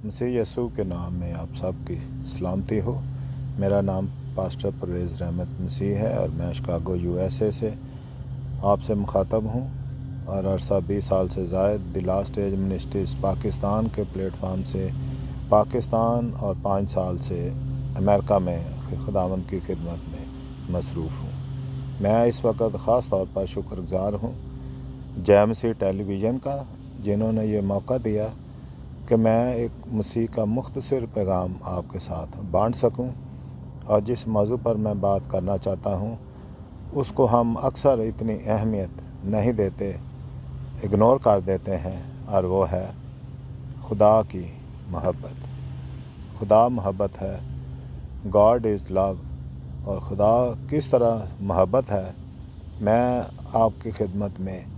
मसीह यस्सू के नाम में आप सब की सलामती हो। मेरा नाम पास्टर परवेज़ रहमत मसीह है और मैं शिकागो USA से आपसे मुखातब हूँ और अरसा 20 साल से ज़ायद the last age ministries Pakistan के प्लेटफार्म से पाकिस्तान और 5 साल से अमेरिका में खुदावंद की खिदमत में मसरूफ़ हूँ। मैं इस वक्त ख़ास तौर पर शुक्रगुज़ार हूँ जय मसीह टेलीविज़न का, जिन्होंने ये मौका दिया कि मैं एक मसीह का मुख्तसर पैगाम आपके साथ बांट सकूं। और जिस मौजू पर मैं बात करना चाहता हूं उसको हम अक्सर इतनी अहमियत नहीं देते, इग्नोर कर देते हैं, और वो है खुदा की मोहब्बत। खुदा मोहब्बत है, गॉड इज़ लव। और खुदा किस तरह मोहब्बत है, मैं आपकी खिदमत में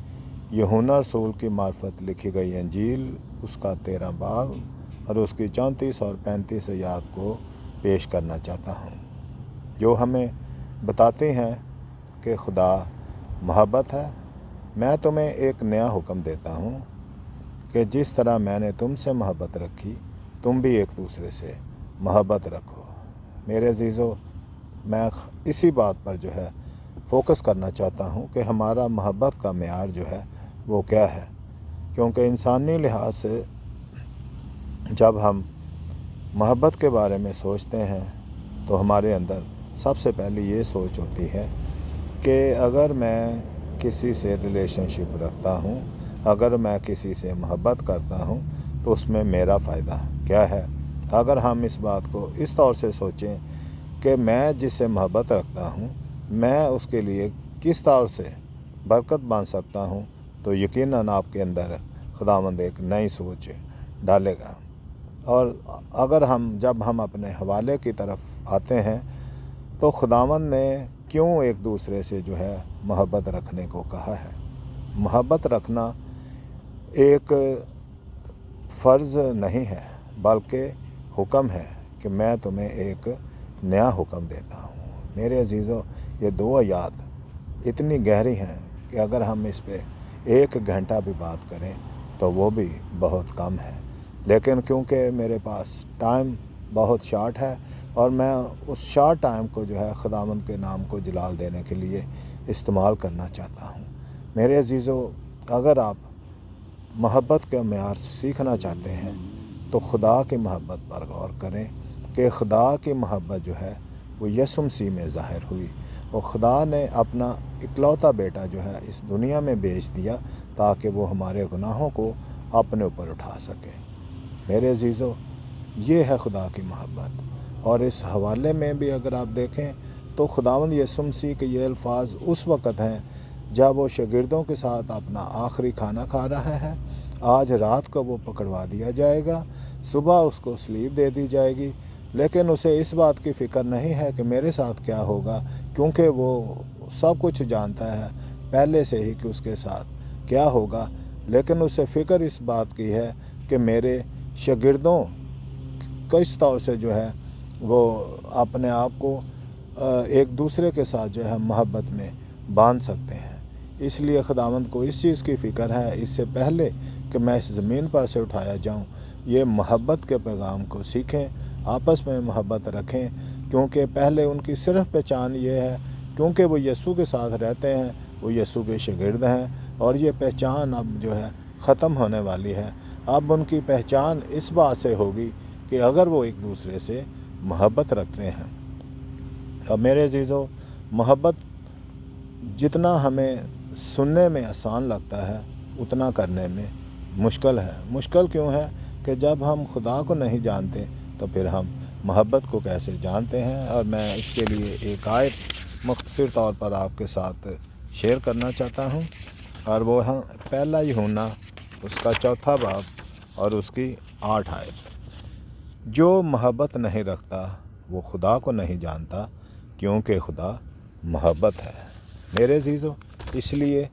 यूहन्ना रसूल की मार्फत लिखी गई अंजील उसका 13 बाब और उसकी 34 और 35 आयत को पेश करना चाहता हूँ, जो हमें बताते हैं कि खुदा मोहब्बत है। मैं तुम्हें एक नया हुक्म देता हूँ कि जिस तरह मैंने तुमसे मोहब्बत रखी, तुम भी एक दूसरे से मोहब्बत रखो। मेरे अजीज़ों, मैं इसी बात पर जो है फोकस करना चाहता हूँ कि हमारा मोहब्बत का मेयार जो है वो क्या है, क्योंकि इंसानी लिहाज से जब हम मोहब्बत के बारे में सोचते हैं तो हमारे अंदर सबसे पहले ये सोच होती है कि अगर मैं किसी से रिलेशनशिप रखता हूँ, अगर मैं किसी से मोहब्बत करता हूँ तो उसमें मेरा फ़ायदा क्या है। अगर हम इस बात को इस तौर से सोचें कि मैं जिससे मोहब्बत रखता हूँ मैं उसके लिए किस तौर से बरकत बन सकता हूँ, तो यकीनन आपके अंदर खुदावंद एक नई सोच डालेगा। और अगर जब हम अपने हवाले की तरफ आते हैं तो खुदावंद ने क्यों एक दूसरे से जो है मोहब्बत रखने को कहा है। मोहब्बत रखना एक फ़र्ज़ नहीं है बल्कि हुक्म है कि मैं तुम्हें एक नया हुक्म देता हूँ। मेरे अजीज़ों, ये 2 आयत इतनी गहरी हैं कि अगर हम इस पे 1 घंटा भी बात करें तो वो भी बहुत कम है, लेकिन क्योंकि मेरे पास टाइम बहुत शॉर्ट है और मैं उस शॉर्ट टाइम को जो है खुदावंद के नाम को जलाल देने के लिए इस्तेमाल करना चाहता हूँ। मेरे अजीज़ों, अगर आप मोहब्बत का मेयार सीखना चाहते हैं तो खुदा की मोहब्बत पर गौर करें कि खुदा की मोहब्बत जो है वो यीशु मसीह में ज़ाहिर हुई और खुदा ने अपना इकलौता बेटा जो है इस दुनिया में भेज दिया ताकि वो हमारे गुनाहों को अपने ऊपर उठा सके। मेरे अजीज़ों, ये है खुदा की मोहब्बत। और इस हवाले में भी अगर आप देखें तो खुदावंद यीशु मसीह के ये अल्फाज उस वक़्त हैं जब वो शागिर्दों के साथ अपना आखिरी खाना खा रहा है। आज रात को वो पकड़वा दिया जाएगा, सुबह उसको सलीब दे दी जाएगी, लेकिन उसे इस बात की फ़िक्र नहीं है कि मेरे साथ क्या होगा, क्योंकि वो सब कुछ जानता है पहले से ही कि उसके साथ क्या होगा। लेकिन उसे फ़िक्र इस बात की है कि मेरे शागिर्दों किस तौर से जो है वो अपने आप को एक दूसरे के साथ जो है मोहब्बत में बांध सकते हैं। इसलिए खुदावंद को इस चीज़ की फ़िक्र है, इससे पहले कि मैं इस ज़मीन पर से उठाया जाऊं, ये मोहब्बत के पैगाम को सीखें, आपस में मोहब्बत रखें, क्योंकि पहले उनकी सिर्फ़ पहचान ये है क्योंकि वो यीशु के साथ रहते हैं, वो यीशु के शागिर्द हैं, और ये पहचान अब जो है ख़त्म होने वाली है। अब उनकी पहचान इस बात से होगी कि अगर वो एक दूसरे से मोहब्बत रखते हैं। अब मेरे अजीज़ों, मोहब्बत जितना हमें सुनने में आसान लगता है उतना करने में मुश्किल है। मुश्किल क्यों है कि जब हम खुदा को नहीं जानते तो फिर हम मोहब्बत को कैसे जानते हैं। और मैं इसके लिए एक आयत मुख्तसर तौर पर आपके साथ शेयर करना चाहता हूँ, और वो है 1 यूहन्ना उसका 4 बाब और उसकी 8 आयत। जो मोहब्बत नहीं रखता वो खुदा को नहीं जानता, क्योंकि खुदा मोहब्बत है। मेरे अजीज़ों, इसलिए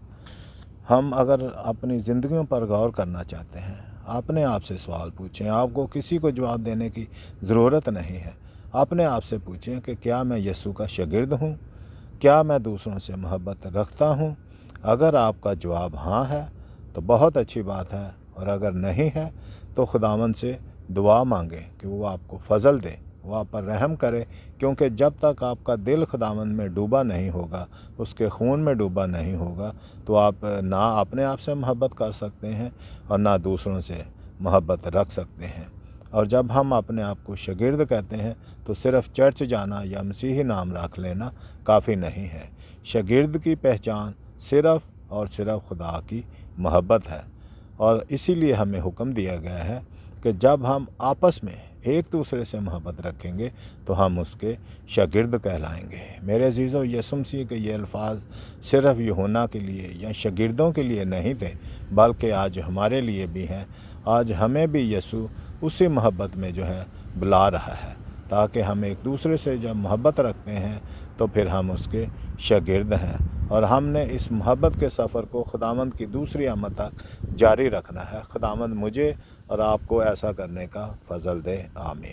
हम अगर अपनी ज़िंदगियों पर गौर करना चाहते हैं, अपने आप से सवाल पूछें। आपको किसी को जवाब देने की ज़रूरत नहीं है। अपने आप से पूछें कि क्या मैं यीशु का शागिर्द हूँ, क्या मैं दूसरों से मोहब्बत रखता हूँ। अगर आपका जवाब हाँ है तो बहुत अच्छी बात है, और अगर नहीं है तो खुदावंद से दुआ मांगें कि वो आपको फजल दे, वो आप पर रहम करे, क्योंकि जब तक आपका दिल खुदावंद में डूबा नहीं होगा, उसके खून में डूबा नहीं होगा, तो आप ना अपने आप से मोहब्बत कर सकते हैं और ना दूसरों से मोहब्बत रख सकते हैं। और जब हम अपने आप को शागिर्द कहते हैं तो सिर्फ़ चर्च जाना या मसीही नाम रख लेना काफ़ी नहीं है। शागिर्द की पहचान सिर्फ़ और सिर्फ़ खुदा की मोहब्बत है, और इसीलिए हमें हुक्म दिया गया है कि जब हम आपस में एक दूसरे से मोहब्बत रखेंगे तो हम उसके शागिर्द कहलाएंगे। मेरे अज़ीज़ों, यीशु मसीह के ये अल्फाज सिर्फ़ यूहन्ना के लिए या शागिर्दों के लिए नहीं थे, बल्कि आज हमारे लिए भी हैं। आज हमें भी यीशु उसी मोहब्बत में जो है बुला रहा है, ताकि हम एक दूसरे से जब मोहब्बत रखते हैं तो फिर हम उसके शागिर्द हैं, और हमने इस मोहब्बत के सफ़र को खुदावंद की दूसरी आमद तक जारी रखना है। खुदावंद मुझे और आपको ऐसा करने का फ़ज़ल दे। आमीन।